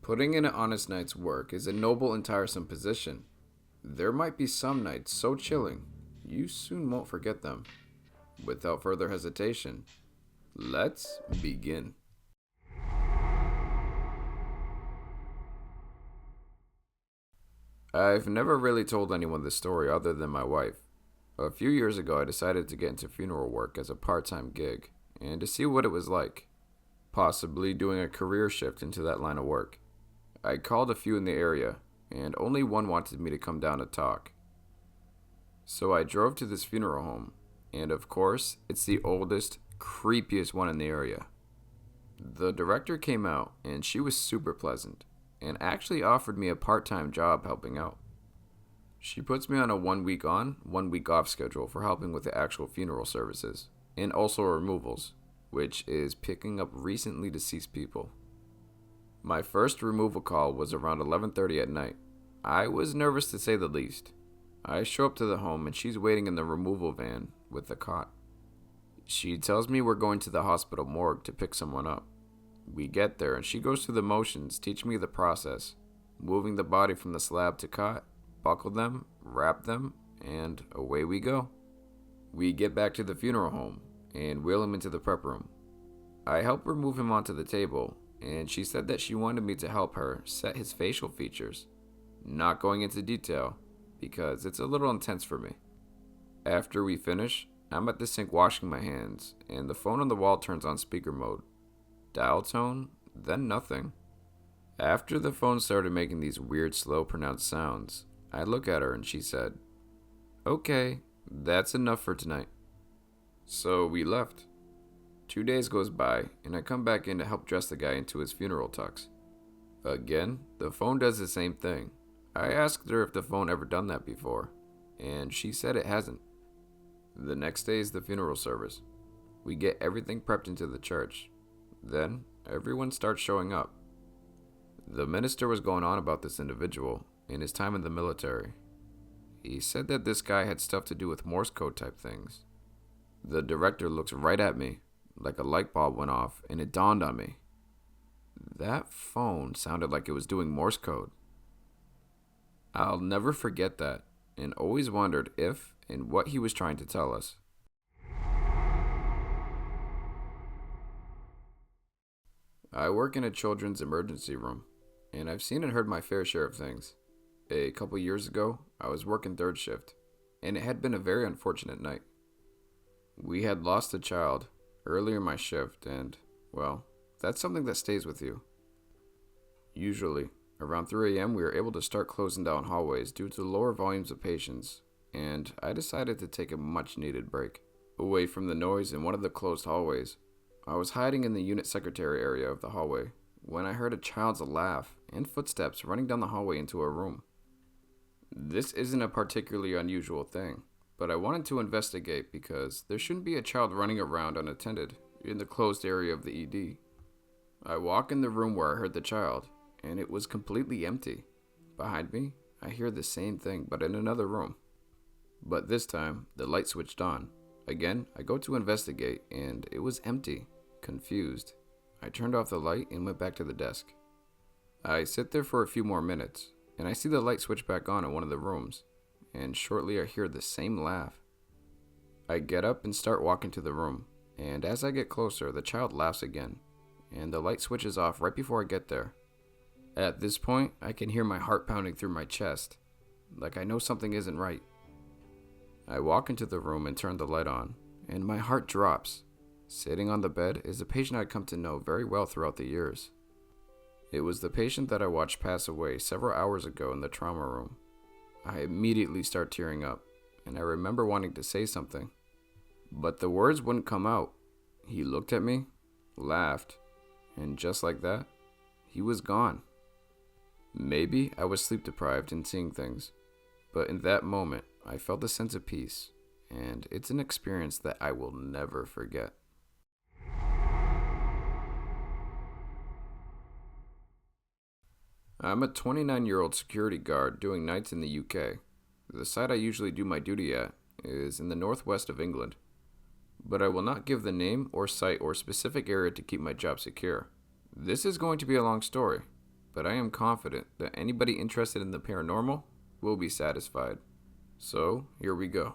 Putting in an honest night's work is a noble and tiresome position. There might be some nights so chilling, you soon won't forget them. Without further hesitation, let's begin. I've never really told anyone this story other than my wife. A few years ago, I decided to get into funeral work as a part-time gig and to see what it was like, possibly doing a career shift into that line of work. I called a few in the area, and only one wanted me to come down to talk. So I drove to this funeral home, and of course, it's the oldest, creepiest one in the area. The director came out, and she was super pleasant, and actually offered me a part-time job helping out. She puts me on a 1 week on, 1 week off schedule for helping with the actual funeral services, and also removals, which is picking up recently deceased people. My first removal call was around 11:30 at night. I was nervous to say the least. I show up to the home and she's waiting in the removal van with the cot. She tells me we're going to the hospital morgue to pick someone up. We get there and she goes through the motions, teaching me the process, moving the body from the slab to cot, buckle them, wrap them, and away we go. We get back to the funeral home and wheel him into the prep room. I help remove him onto the table, and she said that she wanted me to help her set his facial features. Not going into detail, because it's a little intense for me. After we finish, I'm at the sink washing my hands, and the phone on the wall turns on speaker mode. Dial tone, then nothing. After the phone started making these weird, slow, pronounced sounds, I look at her and she said, "Okay, that's enough for tonight." So we left. 2 days goes by, and I come back in to help dress the guy into his funeral tux. Again, the phone does the same thing. I asked her if the phone ever done that before, and she said it hasn't. The next day is the funeral service. We get everything prepped into the church. Then, everyone starts showing up. The minister was going on about this individual and his time in the military. He said that this guy had stuff to do with Morse code type things. The director looks right at me, like a light bulb went off, and it dawned on me. That phone sounded like it was doing Morse code. I'll never forget that, and always wondered if and what he was trying to tell us. I work in a children's emergency room, and I've seen and heard my fair share of things. A couple years ago, I was working third shift, and it had been a very unfortunate night. We had lost a child earlier in my shift, and, well, that's something that stays with you. Usually, around 3 a.m., we were able to start closing down hallways due to lower volumes of patients, and I decided to take a much-needed break. Away from the noise in one of the closed hallways, I was hiding in the unit secretary area of the hallway when I heard a child's laugh and footsteps running down the hallway into a room. This isn't a particularly unusual thing, but I wanted to investigate because there shouldn't be a child running around unattended in the closed area of the ED. I walk in the room where I heard the child, and it was completely empty. Behind me, I hear the same thing, but in another room. But this time, the light switched on. Again, I go to investigate, and it was empty. Confused, I turned off the light and went back to the desk. I sit there for a few more minutes, and I see the light switch back on in one of the rooms, and shortly I hear the same laugh. I get up and start walking to the room, and as I get closer, the child laughs again, and the light switches off right before I get there. At this point, I can hear my heart pounding through my chest, like I know something isn't right. I walk into the room and turn the light on, and my heart drops. Sitting on the bed is a patient I'd come to know very well throughout the years. It was the patient that I watched pass away several hours ago in the trauma room. I immediately start tearing up, and I remember wanting to say something, but the words wouldn't come out. He looked at me, laughed, and just like that, he was gone. Maybe I was sleep deprived and seeing things, but in that moment, I felt a sense of peace, and it's an experience that I will never forget. I'm a 29-year-old security guard doing nights in the UK. The site I usually do my duty at is in the northwest of England, but I will not give the name or site or specific area to keep my job secure. This is going to be a long story. but I am confident that anybody interested in the paranormal will be satisfied. So, here we go.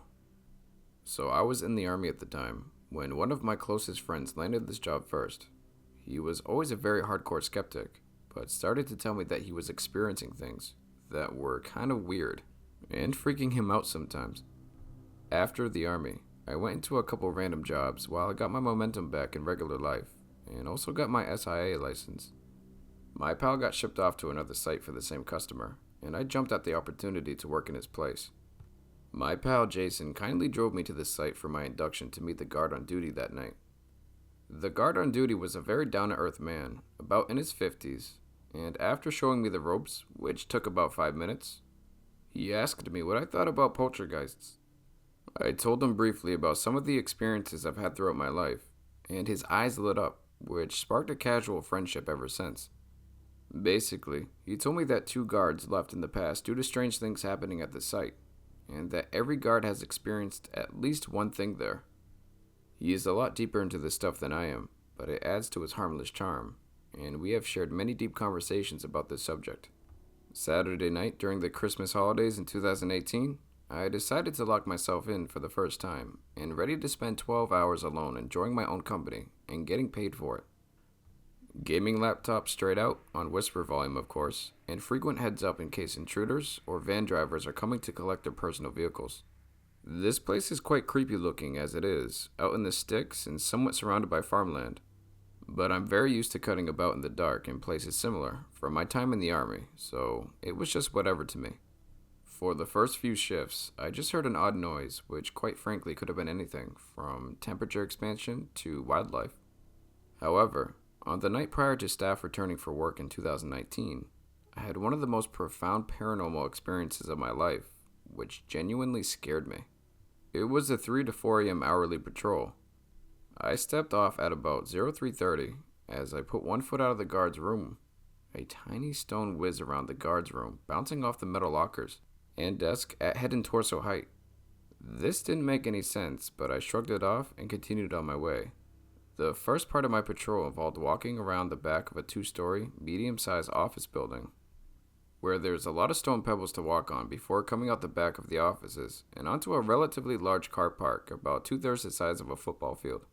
So, I was in the army at the time when one of my closest friends landed this job first. He was always a very hardcore skeptic, but started to tell me that he was experiencing things that were kind of weird and freaking him out sometimes. After the army, I went into a couple random jobs while I got my momentum back in regular life, and also got my SIA license. My pal got shipped off to another site for the same customer, and I jumped at the opportunity to work in his place. My pal Jason kindly drove me to the site for my induction to meet the guard on duty that night. The guard on duty was a very down-to-earth man, about in his 50s, and after showing me the ropes, which took about 5 minutes, he asked me what I thought about poltergeists. I told him briefly about some of the experiences I've had throughout my life, and his eyes lit up, which sparked a casual friendship ever since. Basically, he told me that 2 guards left in the past due to strange things happening at the site, and that every guard has experienced at least one thing there. He is a lot deeper into this stuff than I am, but it adds to his harmless charm, and we have shared many deep conversations about this subject. Saturday night during the Christmas holidays in 2018, I decided to lock myself in for the first time, and ready to spend 12 hours alone enjoying my own company and getting paid for it. Gaming laptop straight out, on whisper volume of course, and frequent heads up in case intruders or van drivers are coming to collect their personal vehicles. This place is quite creepy looking as it is, out in the sticks and somewhat surrounded by farmland. But I'm very used to cutting about in the dark in places similar from my time in the army, so it was just whatever to me. For the first few shifts, I just heard an odd noise, which quite frankly could have been anything, from temperature expansion to wildlife. However, on the night prior to staff returning for work in 2019, I had one of the most profound paranormal experiences of my life, which genuinely scared me. It was a 3 to 4 a.m. hourly patrol. I stepped off at about 0330 as I put one foot out of the guard's room. A tiny stone whizzed around the guard's room, bouncing off the metal lockers and desk at head and torso height. This didn't make any sense, but I shrugged it off and continued on my way. The first part of my patrol involved walking around the back of a 2-story, medium-sized office building, where there's a lot of stone pebbles to walk on before coming out the back of the offices and onto a relatively large car park about 2/3 the size of a football field.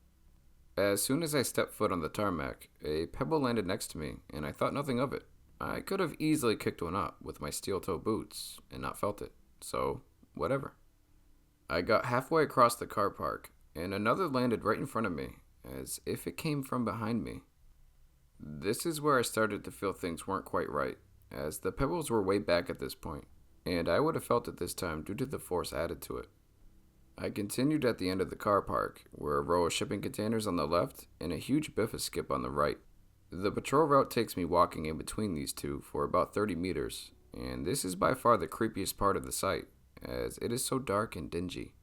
As soon as I stepped foot on the tarmac, a pebble landed next to me, and I thought nothing of it. I could have easily kicked one up with my steel-toe boots and not felt it, so whatever. I got halfway across the car park, and another landed right in front of me, as if it came from behind me. This is where I started to feel things weren't quite right, as the pebbles were way back at this point, and I would have felt it this time due to the force added to it. I continued at the end of the car park, where a row of shipping containers on the left and a huge biffa-skip on the right. The patrol route takes me walking in between these two for about 30 meters, and this is by far the creepiest part of the site, as it is so dark and dingy.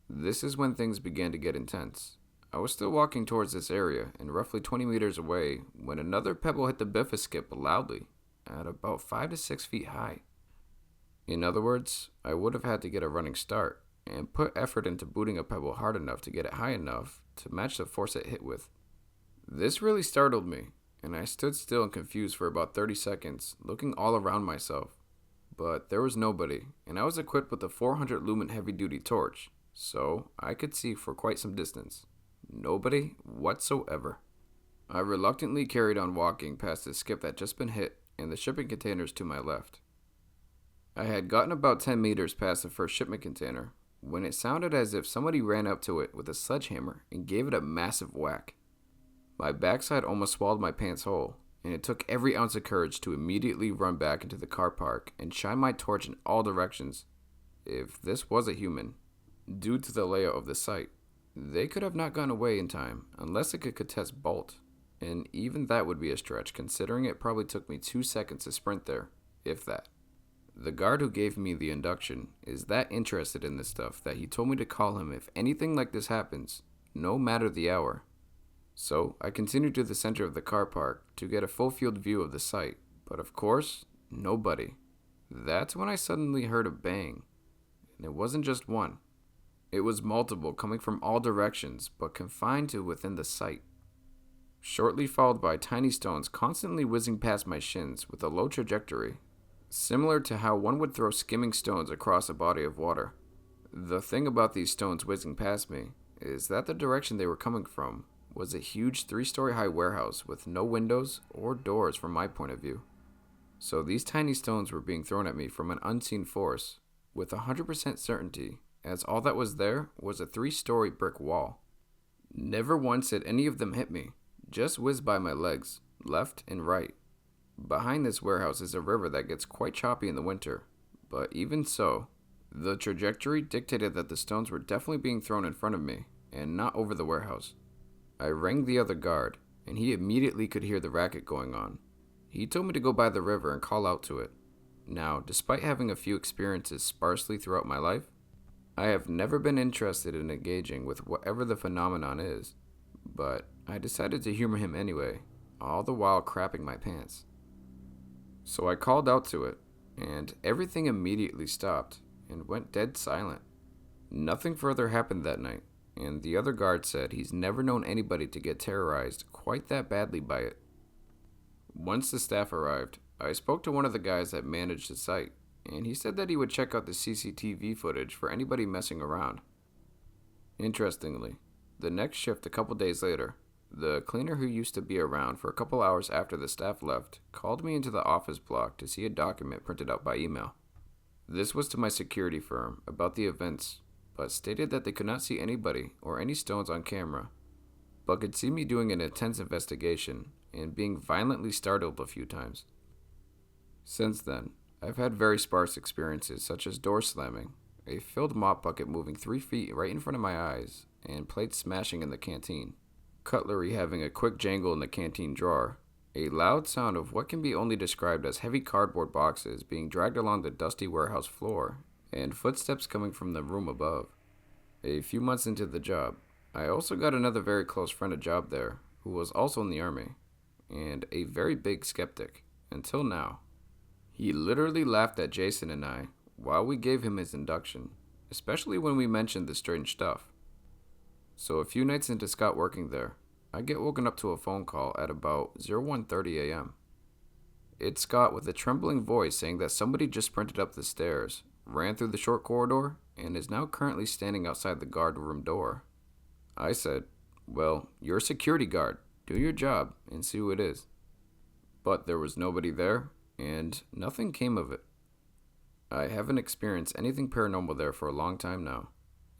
This is when things began to get intense. I was still walking towards this area, and roughly 20 meters away, when another pebble hit the biffa-skip loudly, at about 5 to 6 feet high. In other words, I would have had to get a running start, and put effort into booting a pebble hard enough to get it high enough to match the force it hit with. This really startled me, and I stood still and confused for about 30 seconds, looking all around myself. But there was nobody, and I was equipped with a 400 lumen heavy-duty torch, so I could see for quite some distance. Nobody whatsoever. I reluctantly carried on walking past the skip that just been hit and the shipping containers to my left. I had gotten about 10 meters past the first shipment container when it sounded as if somebody ran up to it with a sledgehammer and gave it a massive whack. My backside almost swallowed my pants whole, and it took every ounce of courage to immediately run back into the car park and shine my torch in all directions. If this was a human, due to the layout of the site, they could have not gotten away in time unless it could contest bolt, and even that would be a stretch considering it probably took me 2 seconds to sprint there, if that. The guard who gave me the induction is that interested in this stuff that he told me to call him if anything like this happens, no matter the hour. So I continued to the center of the car park to get a full field view of the site, but of course, nobody. That's when I suddenly heard a bang, and it wasn't just one. It was multiple coming from all directions, but confined to within the site. shortly followed by tiny stones constantly whizzing past my shins with a low trajectory, similar to how one would throw skimming stones across a body of water. The thing about these stones whizzing past me is that the direction they were coming from was a huge 3-story high warehouse with no windows or doors from my point of view. So these tiny stones were being thrown at me from an unseen force with 100% certainty, as all that was there was a 3-story brick wall. Never once did any of them hit me, just whizzed by my legs, left and right. Behind this warehouse is a river that gets quite choppy in the winter, but even so, the trajectory dictated that the stones were definitely being thrown in front of me and not over the warehouse. I rang the other guard, and he immediately could hear the racket going on. He told me to go by the river and call out to it. Now, despite having a few experiences sparsely throughout my life, I have never been interested in engaging with whatever the phenomenon is, but I decided to humor him anyway, all the while crapping my pants. So I called out to it, and everything immediately stopped and went dead silent. Nothing further happened that night, and the other guard said he's never known anybody to get terrorized quite that badly by it. Once the staff arrived, I spoke to one of the guys that managed the site, and he said that he would check out the CCTV footage for anybody messing around. Interestingly, the next shift a couple days later, the cleaner who used to be around for a couple hours after the staff left called me into the office block to see a document printed out by email. This was to my security firm about the events, but stated that they could not see anybody or any stones on camera, but could see me doing an intense investigation and being violently startled a few times. Since then, I've had very sparse experiences such as door slamming, a filled mop bucket moving 3 feet right in front of my eyes, and plates smashing in the canteen, cutlery having a quick jangle in the canteen drawer, a loud sound of what can be only described as heavy cardboard boxes being dragged along the dusty warehouse floor, and footsteps coming from the room above. A few months into the job, I also got another very close friend a job there, who was also in the army, and a very big skeptic, until now. He literally laughed at Jason and I while we gave him his induction, especially when we mentioned the strange stuff. So a few nights into Scott working there, I get woken up to a phone call at about 01:30 a.m. It's Scott with a trembling voice saying that somebody just sprinted up the stairs, ran through the short corridor, and is now currently standing outside the guard room door. I said, "Well, you're a security guard. Do your job and see who it is." But there was nobody there, and nothing came of it. I haven't experienced anything paranormal there for a long time now.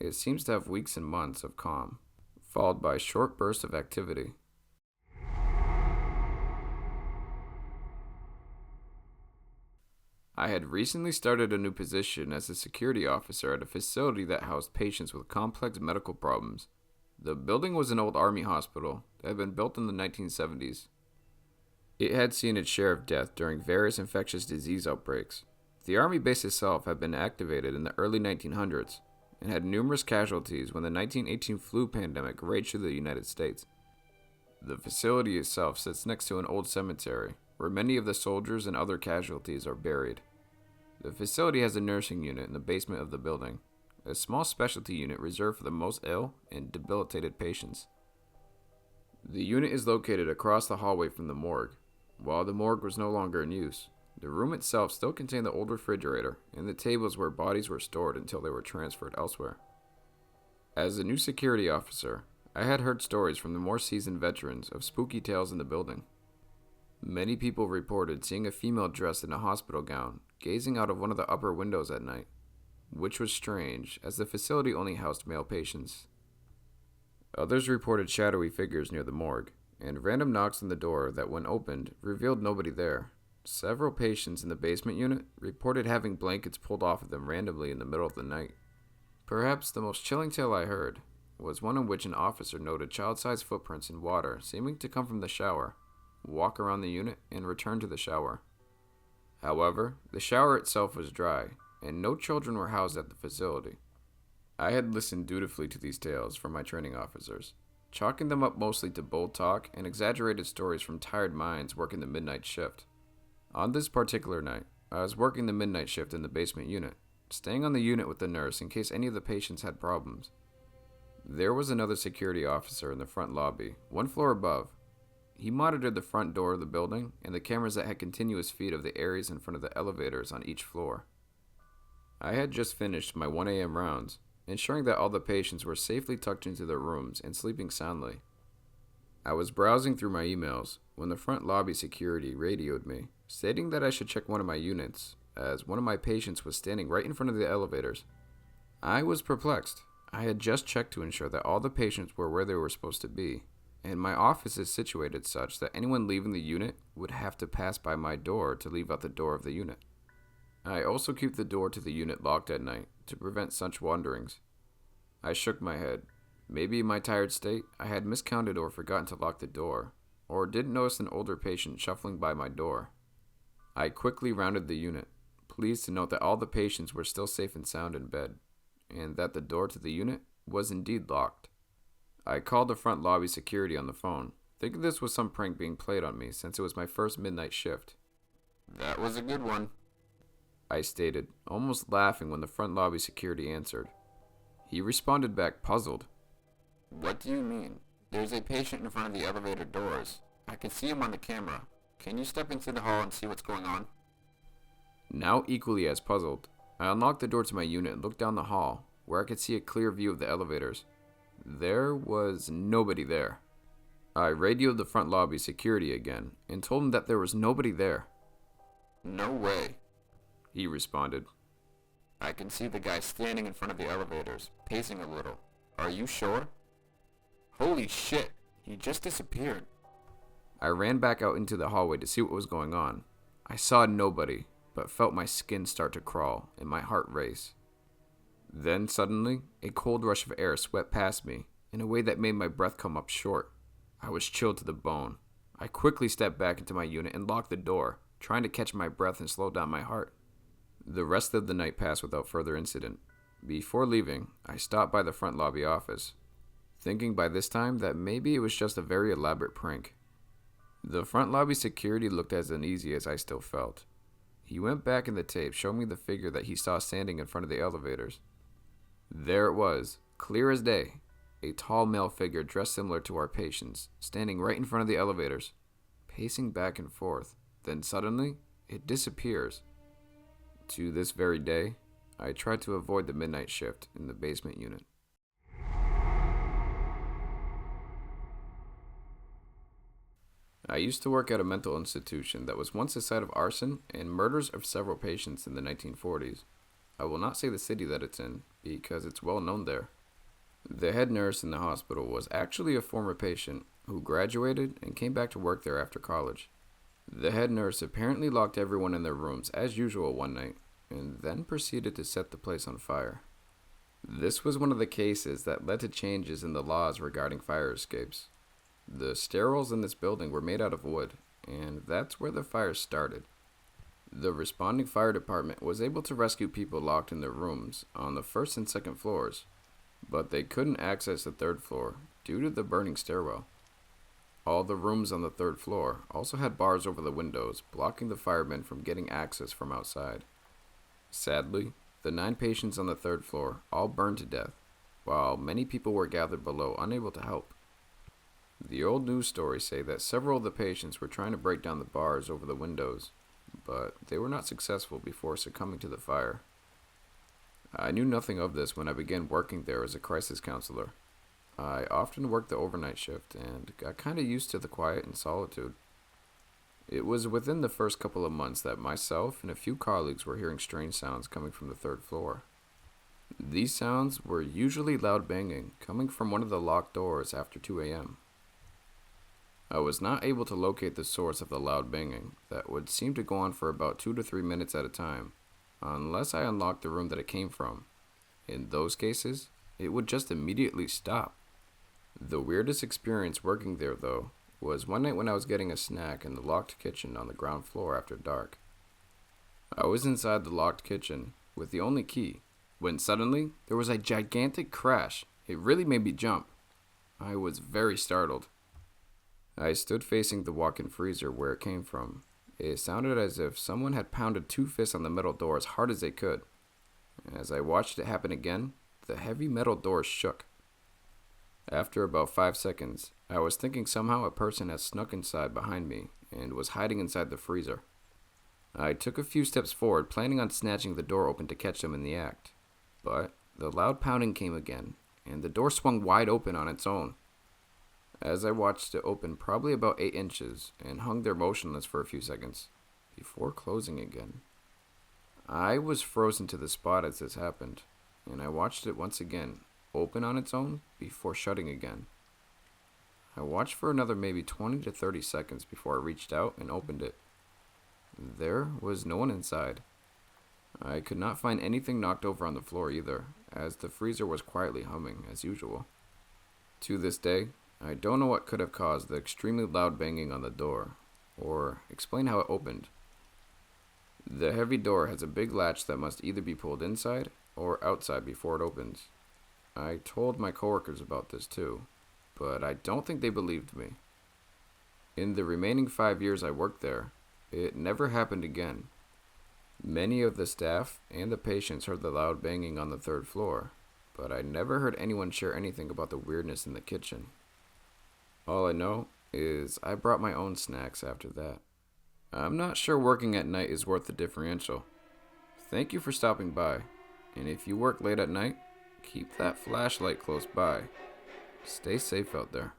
It seems to have weeks and months of calm, followed by short bursts of activity. I had recently started a new position as a security officer at a facility that housed patients with complex medical problems. The building was an old army hospital that had been built in the 1970s. It had seen its share of death during various infectious disease outbreaks. The army base itself had been activated in the early 1900s and had numerous casualties when the 1918 flu pandemic raged through the United States. The facility itself sits next to an old cemetery where many of the soldiers and other casualties are buried. The facility has a nursing unit in the basement of the building, a small specialty unit reserved for the most ill and debilitated patients. The unit is located across the hallway from the morgue. While the morgue was no longer in use, the room itself still contained the old refrigerator and the tables where bodies were stored until they were transferred elsewhere. As a new security officer, I had heard stories from the more seasoned veterans of spooky tales in the building. Many people reported seeing a female dressed in a hospital gown gazing out of one of the upper windows at night, which was strange as the facility only housed male patients. Others reported shadowy figures near the morgue, and random knocks on the door that, when opened, revealed nobody there. Several patients in the basement unit reported having blankets pulled off of them randomly in the middle of the night. Perhaps the most chilling tale I heard was one in which an officer noted child-sized footprints in water seeming to come from the shower, walk around the unit, and return to the shower. However, the shower itself was dry, and no children were housed at the facility. I had listened dutifully to these tales from my training officers, chalking them up mostly to bold talk and exaggerated stories from tired minds working the midnight shift. On this particular night, I was working the midnight shift in the basement unit, staying on the unit with the nurse in case any of the patients had problems. There was another security officer in the front lobby, one floor above. He monitored the front door of the building and the cameras that had continuous feed of the areas in front of the elevators on each floor. I had just finished my 1 a.m. rounds, ensuring that all the patients were safely tucked into their rooms and sleeping soundly. I was browsing through my emails when the front lobby security radioed me, stating that I should check one of my units, as one of my patients was standing right in front of the elevators. I was perplexed. I had just checked to ensure that all the patients were where they were supposed to be, and my office is situated such that anyone leaving the unit would have to pass by my door to leave out the door of the unit. I also keep the door to the unit locked at night to prevent such wanderings. I shook my head. Maybe in my tired state, I had miscounted or forgotten to lock the door, or didn't notice an older patient shuffling by my door. I quickly rounded the unit, pleased to note that all the patients were still safe and sound in bed, and that the door to the unit was indeed locked. I called the front lobby security on the phone, thinking this was some prank being played on me since it was my first midnight shift. "That was a good one," I stated, almost laughing when the front lobby security answered. He responded back puzzled. "What do you mean? There's a patient in front of the elevator doors. I can see him on the camera. Can you step into the hall and see what's going on?" Now equally as puzzled, I unlocked the door to my unit and looked down the hall, where I could see a clear view of the elevators. There was nobody there. I radioed the front lobby security again and told him that there was nobody there. "No way," he responded. "I can see the guy standing in front of the elevators, pacing a little. Are you sure?" "Holy shit, he just disappeared." I ran back out into the hallway to see what was going on. I saw nobody, but felt my skin start to crawl and my heart race. Then suddenly, a cold rush of air swept past me in a way that made my breath come up short. I was chilled to the bone. I quickly stepped back into my unit and locked the door, trying to catch my breath and slow down my heart. The rest of the night passed without further incident. Before leaving, I stopped by the front lobby office, thinking by this time that maybe it was just a very elaborate prank. The front lobby security looked as uneasy as I still felt. He went back in the tape, showing me the figure that he saw standing in front of the elevators. There it was, clear as day, a tall male figure dressed similar to our patients, standing right in front of the elevators, pacing back and forth. Then suddenly, it disappears. To this very day, I try to avoid the midnight shift in the basement unit. I used to work at a mental institution that was once the site of arson and murders of several patients in the 1940s. I will not say the city that it's in, because it's well known there. The head nurse in the hospital was actually a former patient who graduated and came back to work there after college. The head nurse apparently locked everyone in their rooms as usual one night, and then proceeded to set the place on fire. This was one of the cases that led to changes in the laws regarding fire escapes. The stairwells in this building were made out of wood, and that's where the fire started. The responding fire department was able to rescue people locked in their rooms on the first and second floors, but they couldn't access the third floor due to the burning stairwell. All the rooms on the third floor also had bars over the windows, blocking the firemen from getting access from outside. Sadly, the 9 patients on the third floor all burned to death, while many people were gathered below unable to help. The old news stories say that several of the patients were trying to break down the bars over the windows, but they were not successful before succumbing to the fire. I knew nothing of this when I began working there as a crisis counselor. I often worked the overnight shift and got kind of used to the quiet and solitude. It was within the first couple of months that myself and a few colleagues were hearing strange sounds coming from the third floor. These sounds were usually loud banging coming from one of the locked doors after 2 a.m. I was not able to locate the source of the loud banging that would seem to go on for about 2 to 3 minutes at a time, unless I unlocked the room that it came from. In those cases, it would just immediately stop. The weirdest experience working there, though, was one night when I was getting a snack in the locked kitchen on the ground floor after dark. I was inside the locked kitchen with the only key, when suddenly there was a gigantic crash. It really made me jump. I was very startled. I stood facing the walk-in freezer where it came from. It sounded as if someone had pounded 2 fists on the metal door as hard as they could. As I watched it happen again, the heavy metal door shook. After about 5 seconds, I was thinking somehow a person had snuck inside behind me and was hiding inside the freezer. I took a few steps forward, planning on snatching the door open to catch them in the act. But the loud pounding came again, and the door swung wide open on its own. As I watched it open probably about 8 inches and hung there motionless for a few seconds, before closing again. I was frozen to the spot as this happened, and I watched it once again, open on its own before shutting again. I watched for another maybe 20 to 30 seconds before I reached out and opened it. There was no one inside. I could not find anything knocked over on the floor either, as the freezer was quietly humming as usual. To this day, I don't know what could have caused the extremely loud banging on the door, or explain how it opened. The heavy door has a big latch that must either be pulled inside or outside before it opens. I told my coworkers about this too, but I don't think they believed me. In the remaining 5 years I worked there, it never happened again. Many of the staff and the patients heard the loud banging on the 3rd floor, but I never heard anyone share anything about the weirdness in the kitchen. All I know is I brought my own snacks after that. I'm not sure working at night is worth the differential. Thank you for stopping by, and if you work late at night, keep that flashlight close by. Stay safe out there.